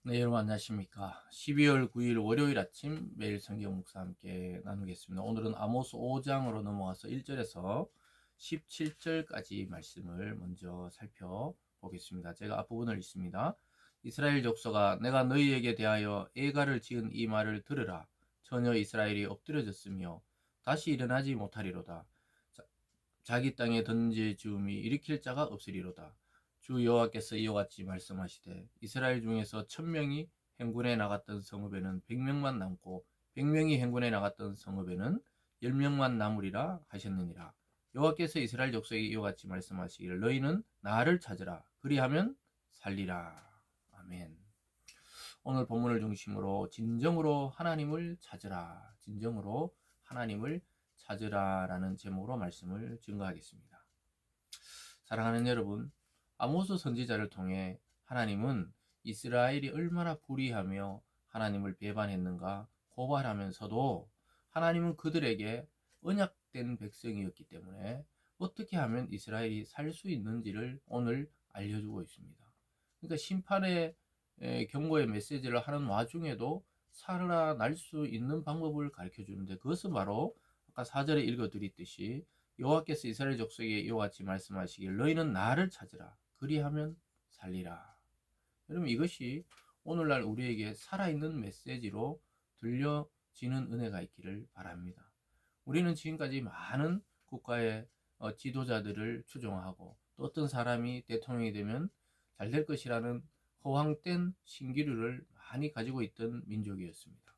네, 여러분 안녕하십니까. 12월 9일 월요일 아침 매일 성경 묵상 함께 나누겠습니다. 오늘은 아모스 5장으로 넘어가서 1절에서 17절까지 말씀을 먼저 살펴보겠습니다. 제가 앞부분을 읽습니다. 이스라엘 족속아, 내가 너희에게 대하여 애가를 지은 이 말을 들으라. 전혀 이스라엘이 엎드려졌으며 다시 일어나지 못하리로다. 자기 땅에 던질 지음이 일으킬 자가 없으리로다. 주 여호와께서 이와 같이 말씀하시되 이스라엘 중에서 1000명이 행군에 나갔던 성읍에는 100명만 남고 100명이 행군에 나갔던 성읍에는 10명만 남으리라 하셨느니라. 여호와께서 이스라엘 족속에게 이와 같이 말씀하시기를 너희는 나를 찾으라. 그리하면 살리라. 아멘. 오늘 본문을 중심으로 진정으로 하나님을 찾으라. 진정으로 하나님을 찾으라라는 제목으로 말씀을 증거하겠습니다. 사랑하는 여러분, 아모스 선지자를 통해 하나님은 이스라엘이 얼마나 불의하며 하나님을 배반했는가 고발하면서도 하나님은 그들에게 언약된 백성이었기 때문에 어떻게 하면 이스라엘이 살 수 있는지를 오늘 알려주고 있습니다. 그러니까 심판의 경고의 메시지를 하는 와중에도 살아날 수 있는 방법을 가르쳐 주는데 그것은 바로 아까 4절에 읽어드렸듯이 여호와께서 이스라엘 족속에게 이와 같이 말씀하시길 너희는 나를 찾으라 그리하면 살리라. 여러분 이것이 오늘날 우리에게 살아있는 메시지로 들려지는 은혜가 있기를 바랍니다. 우리는 지금까지 많은 국가의 지도자들을 추종하고 또 어떤 사람이 대통령이 되면 잘 될 것이라는 허황된 신기류를 많이 가지고 있던 민족이었습니다.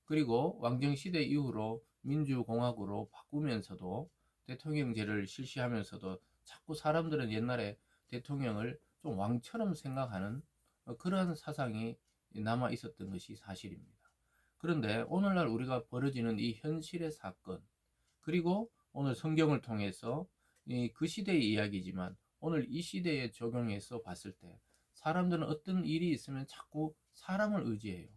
그리고 왕정시대 이후로 민주공화국으로 바꾸면서도 대통령제를 실시하면서도 자꾸 사람들은 옛날에 대통령을 좀 왕처럼 생각하는 그러한 사상이 남아 있었던 것이 사실입니다. 그런데 오늘날 우리가 벌어지는 이 현실의 사건, 그리고 오늘 성경을 통해서 그 시대의 이야기지만 오늘 이 시대에 적용해서 봤을 때 사람들은 어떤 일이 있으면 자꾸 사람을 의지해요.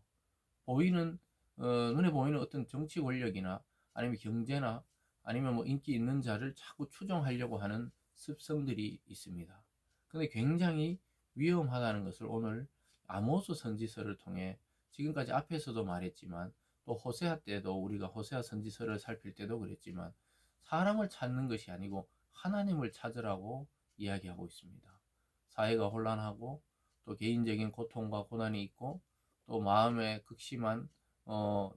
보이는 눈에 보이는 어떤 정치 권력이나 아니면 경제나 아니면 뭐 인기 있는 자를 자꾸 추종하려고 하는 습성들이 있습니다. 근데 굉장히 위험하다는 것을 오늘 아모스 선지서를 통해 지금까지 앞에서도 말했지만 또 호세아 때도 우리가 호세아 선지서를 살필 때도 그랬지만 사람을 찾는 것이 아니고 하나님을 찾으라고 이야기하고 있습니다. 사회가 혼란하고 또 개인적인 고통과 고난이 있고 또 마음에 극심한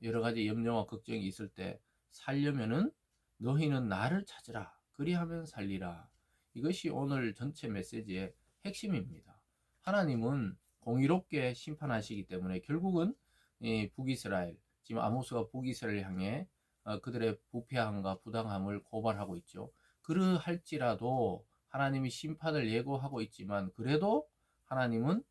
여러 가지 염려와 걱정이 있을 때 살려면은 너희는 나를 찾으라 그리하면 살리라. 이것이 오늘 전체 메시지의 핵심입니다. 하나님은 공의롭게 심판하시기 때문에 결국은 이 북이스라엘, 지금 아모스가 북이스라엘 향해 그들의 부패함과 부당함을 고발하고 있죠. 그러할지라도 하나님이 심판을 예고하고 있지만 그래도 하나님은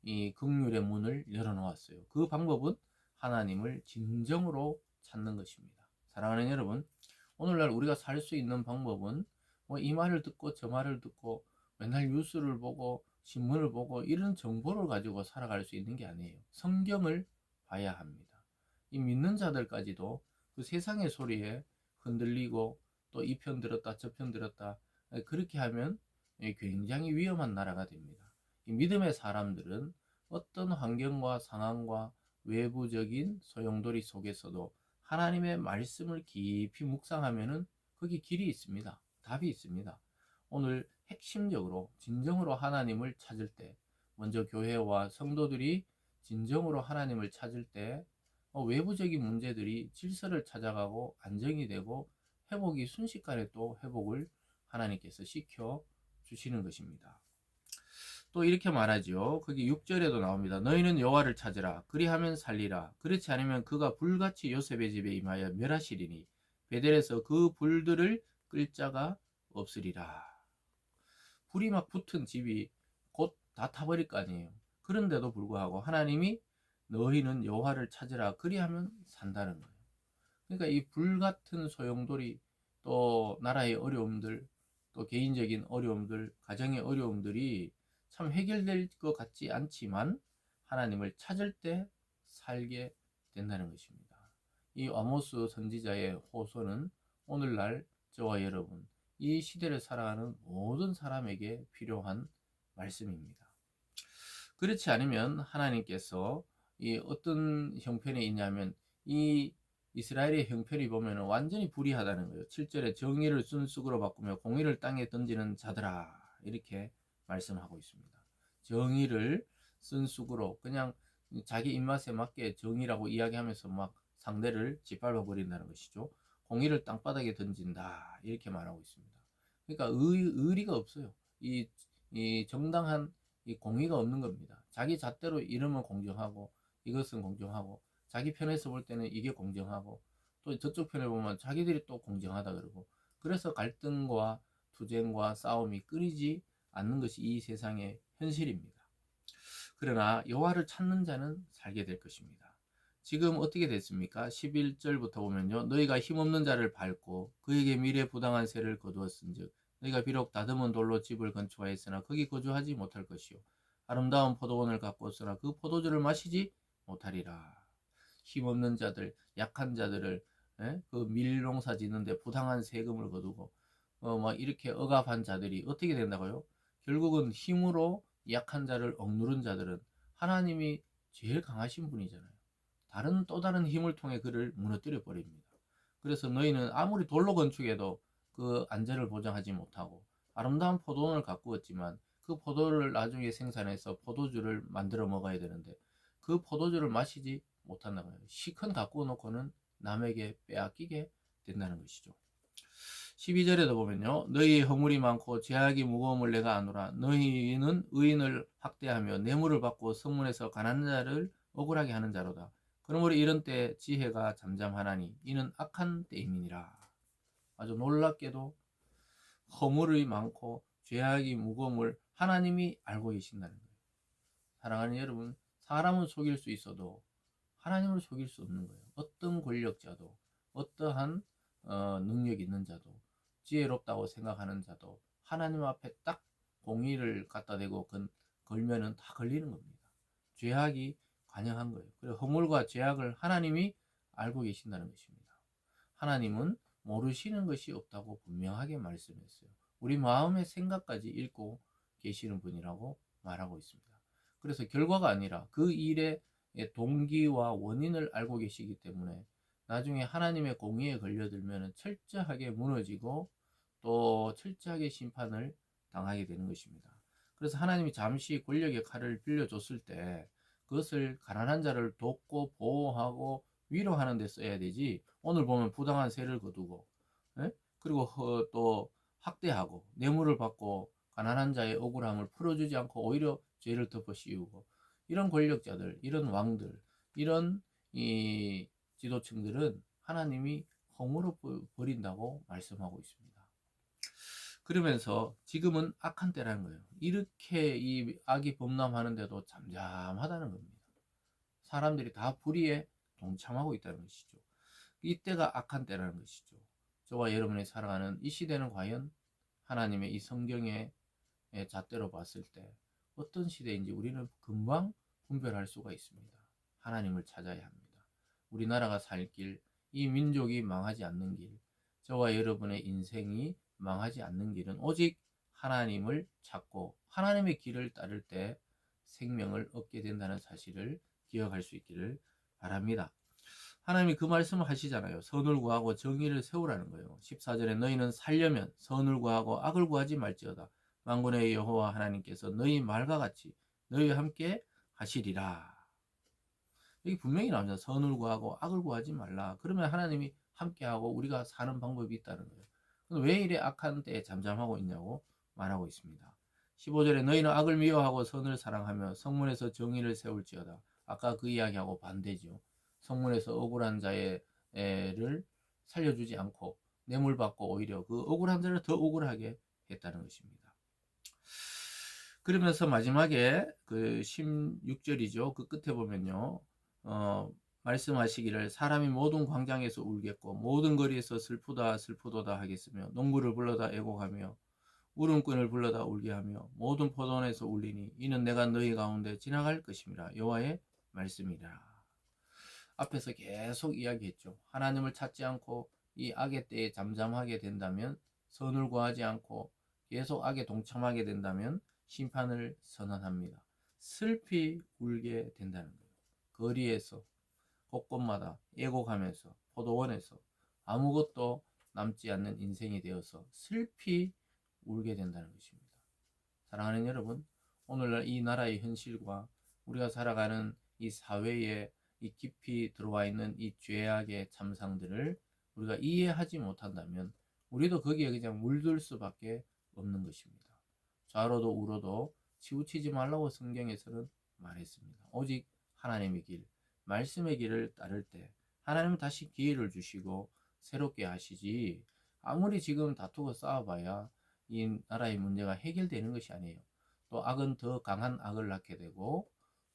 이 긍휼의 문을 열어놓았어요. 그 방법은 하나님을 진정으로 찾는 것입니다. 사랑하는 여러분, 오늘날 우리가 살 수 있는 방법은 뭐 이 말을 듣고 저 말을 듣고 맨날 뉴스를 보고 신문을 보고 이런 정보를 가지고 살아갈 수 있는 게 아니에요. 성경을 봐야 합니다. 이 믿는 자들까지도 그 세상의 소리에 흔들리고 또 이 편 들었다 저 편 들었다 그렇게 하면 굉장히 위험한 나라가 됩니다. 이 믿음의 사람들은 어떤 환경과 상황과 외부적인 소용돌이 속에서도 하나님의 말씀을 깊이 묵상하면은 거기 길이 있습니다. 답이 있습니다. 오늘 핵심적으로 진정으로 하나님을 찾을 때 먼저 교회와 성도들이 진정으로 하나님을 찾을 때 외부적인 문제들이 질서를 찾아가고 안정이 되고 회복이 순식간에 또 회복을 하나님께서 시켜 주시는 것입니다. 또 이렇게 말하죠. 거기 6절에도 나옵니다. 너희는 여호와를 찾으라. 그리하면 살리라. 그렇지 않으면 그가 불같이 요셉의 집에 임하여 멸하시리니 베델에서 그 불들을 끌 자가 없으리라. 불이 막 붙은 집이 곧 다 타버릴 거 아니에요. 그런데도 불구하고 하나님이 너희는 여호와를 찾으라. 그리하면 산다는 거예요. 그러니까 이 불같은 소용돌이 또 나라의 어려움들 또 개인적인 어려움들 가정의 어려움들이 참 해결될 것 같지 않지만 하나님을 찾을 때 살게 된다는 것입니다. 이 아모스 선지자의 호소는 오늘날 저와 여러분 이 시대를 살아가는 모든 사람에게 필요한 말씀입니다. 그렇지 않으면 하나님께서 이 어떤 형편이 있냐면 이 이스라엘의 형편이 보면 완전히 불의하다는 거예요. 7절에 정의를 순쑥으로 바꾸며 공의를 땅에 던지는 자들아 이렇게 말씀하고 있습니다. 정의를 순쑥으로 그냥 자기 입맛에 맞게 정의라고 이야기하면서 막 상대를 짓밟아 버린다는 것이죠. 공의를 땅바닥에 던진다 이렇게 말하고 있습니다. 그러니까 의리가 없어요. 이 정당한 이 공의가 없는 겁니다. 자기 잣대로 이러면 공정하고 이것은 공정하고 자기 편에서 볼 때는 이게 공정하고 또 저쪽 편에 보면 자기들이 또 공정하다 그러고 그래서 갈등과 투쟁과 싸움이 끊이지 않는 것이 이 세상의 현실입니다. 그러나 여호와를 찾는 자는 살게 될 것입니다. 지금 어떻게 됐습니까? 11절부터 보면요. 너희가 힘없는 자를 밟고 그에게 미래 부당한 세를 거두었은즉 너희가 비록 다듬은 돌로 집을 건축하였으나 거기 거주하지 못할 것이요 아름다운 포도원을 가꾸었으나 그 포도주를 마시지 못하리라. 힘없는 자들, 약한 자들을 그 밀농사 짓는데 부당한 세금을 거두고 막 이렇게 억압한 자들이 어떻게 된다고요? 결국은 힘으로 약한 자를 억누른 자들은 하나님이 제일 강하신 분이잖아요. 또 다른 힘을 통해 그를 무너뜨려 버립니다. 그래서 너희는 아무리 돌로 건축해도 그 안전을 보장하지 못하고 아름다운 포도원을 가꾸었지만 그 포도를 나중에 생산해서 포도주를 만들어 먹어야 되는데 그 포도주를 마시지 못한다는 거예요. 시큰 가꾸어 놓고는 남에게 빼앗기게 된다는 것이죠. 12절에도 보면요. 너희의 허물이 많고 죄악이 무거움을 내가 아노라. 너희는 의인을 학대하며 뇌물을 받고 성문에서 가난한 자를 억울하게 하는 자로다. 그러므로 이런 때 지혜가 잠잠하나니 이는 악한 때임이니라. 아주 놀랍게도 허물이 많고 죄악이 무거움을 하나님이 알고 계신다는 거예요. 사랑하는 여러분, 사람은 속일 수 있어도 하나님을 속일 수 없는 거예요. 어떤 권력자도 어떠한 능력 있는 자도 지혜롭다고 생각하는 자도 하나님 앞에 딱 공의를 갖다 대고 걸면은 다 걸리는 겁니다. 죄악이 관영한 거예요. 그리고 허물과 죄악을 하나님이 알고 계신다는 것입니다. 하나님은 모르시는 것이 없다고 분명하게 말씀했어요. 우리 마음의 생각까지 읽고 계시는 분이라고 말하고 있습니다. 그래서 결과가 아니라 그 일의 동기와 원인을 알고 계시기 때문에 나중에 하나님의 공의에 걸려들면 철저하게 무너지고 또 철저하게 심판을 당하게 되는 것입니다. 그래서 하나님이 잠시 권력의 칼을 빌려줬을 때 그것을 가난한 자를 돕고 보호하고 위로하는 데 써야 되지 오늘 보면 부당한 세를 거두고 그리고 또 학대하고 뇌물을 받고 가난한 자의 억울함을 풀어주지 않고 오히려 죄를 덮어 씌우고 이런 권력자들 이런 왕들 이런 이 지도층들은 하나님이 허물어 버린다고 말씀하고 있습니다. 그러면서 지금은 악한 때라는 거예요. 이렇게 이 악이 범람하는데도 잠잠하다는 겁니다. 사람들이 다 불의에 동참하고 있다는 것이죠. 이때가 악한 때라는 것이죠. 저와 여러분이 살아가는 이 시대는 과연 하나님의 이 성경의 잣대로 봤을 때 어떤 시대인지 우리는 금방 분별할 수가 있습니다. 하나님을 찾아야 합니다. 우리나라가 살 길, 이 민족이 망하지 않는 길, 저와 여러분의 인생이 망하지 않는 길은 오직 하나님을 찾고 하나님의 길을 따를 때 생명을 얻게 된다는 사실을 기억할 수 있기를 바랍니다. 하나님이 그 말씀을 하시잖아요. 선을 구하고 정의를 세우라는 거예요. 14절에 너희는 살려면 선을 구하고 악을 구하지 말지어다. 만군의 여호와 하나님께서 너희 말과 같이 너희와 함께 하시리라. 여기 분명히 나오잖아. 선을 구하고 악을 구하지 말라. 그러면 하나님이 함께하고 우리가 사는 방법이 있다는 거예요. 왜 이래 악한 때에 잠잠하고 있냐고 말하고 있습니다. 15절에 너희는 악을 미워하고 선을 사랑하며 성문에서 정의를 세울지어다. 아까 그 이야기하고 반대죠. 성문에서 억울한 자를 살려주지 않고 뇌물받고 오히려 그 억울한 자를 더 억울하게 했다는 것입니다. 그러면서 마지막에 그 16절이죠. 그 끝에 보면요. 말씀하시기를 사람이 모든 광장에서 울겠고 모든 거리에서 슬프다 슬프도다 하겠으며 농부를 불러다 애곡하며 울음꾼을 불러다 울게 하며 모든 포도원에서 울리니 이는 내가 너희 가운데 지나갈 것임이라 여호와의 말씀이라. 앞에서 계속 이야기했죠. 하나님을 찾지 않고 이 악의 때에 잠잠하게 된다면 선을 구하지 않고 계속 악에 동참하게 된다면 심판을 선언합니다. 슬피 울게 된다는 거예요. 거리에서 곳곳마다 애곡하면서 포도원에서 아무것도 남지 않는 인생이 되어서 슬피 울게 된다는 것입니다. 사랑하는 여러분, 오늘날 이 나라의 현실과 우리가 살아가는 이 사회에 이 깊이 들어와 있는 이 죄악의 참상들을 우리가 이해하지 못한다면 우리도 거기에 그냥 물들 수밖에 없는 것입니다. 좌로도 우로도 치우치지 말라고 성경에서는 말했습니다. 오직 하나님의 길, 말씀의 길을 따를 때 하나님은 다시 기회를 주시고 새롭게 하시지, 아무리 지금 다투고 싸워봐야 이 나라의 문제가 해결되는 것이 아니에요. 또 악은 더 강한 악을 낳게 되고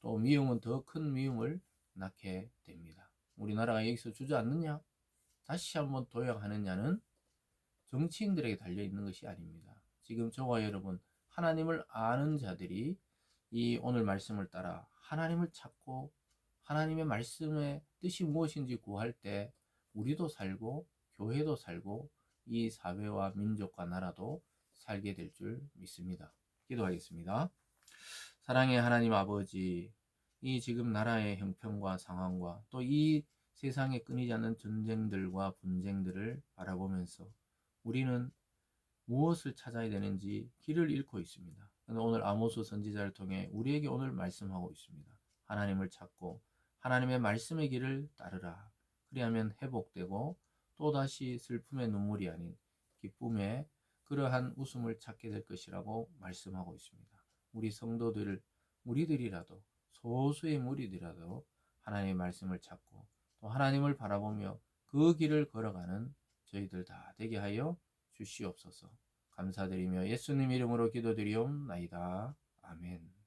또 미움은 더 큰 미움을 낳게 됩니다. 우리나라가 여기서 주저앉느냐? 다시 한번 도약하느냐는 정치인들에게 달려있는 것이 아닙니다. 지금 저와 여러분, 하나님을 아는 자들이 이 오늘 말씀을 따라 하나님을 찾고 하나님의 말씀의 뜻이 무엇인지 구할 때 우리도 살고 교회도 살고 이 사회와 민족과 나라도 살게 될 줄 믿습니다. 기도하겠습니다. 사랑의 하나님 아버지, 이 지금 나라의 형편과 상황과 또 이 세상에 끊이지 않는 전쟁들과 분쟁들을 바라보면서 우리는 무엇을 찾아야 되는지 길을 잃고 있습니다. 오늘 아모스 선지자를 통해 우리에게 오늘 말씀하고 있습니다. 하나님을 찾고 하나님의 말씀의 길을 따르라. 그리하면 회복되고 또다시 슬픔의 눈물이 아닌 기쁨의 그러한 웃음을 찾게 될 것이라고 말씀하고 있습니다. 우리 성도들, 우리들이라도 소수의 무리들이라도 하나님의 말씀을 찾고 또 하나님을 바라보며 그 길을 걸어가는 저희들 다 되게 하여 주시옵소서. 감사드리며 예수님 이름으로 기도드리옵나이다. 아멘.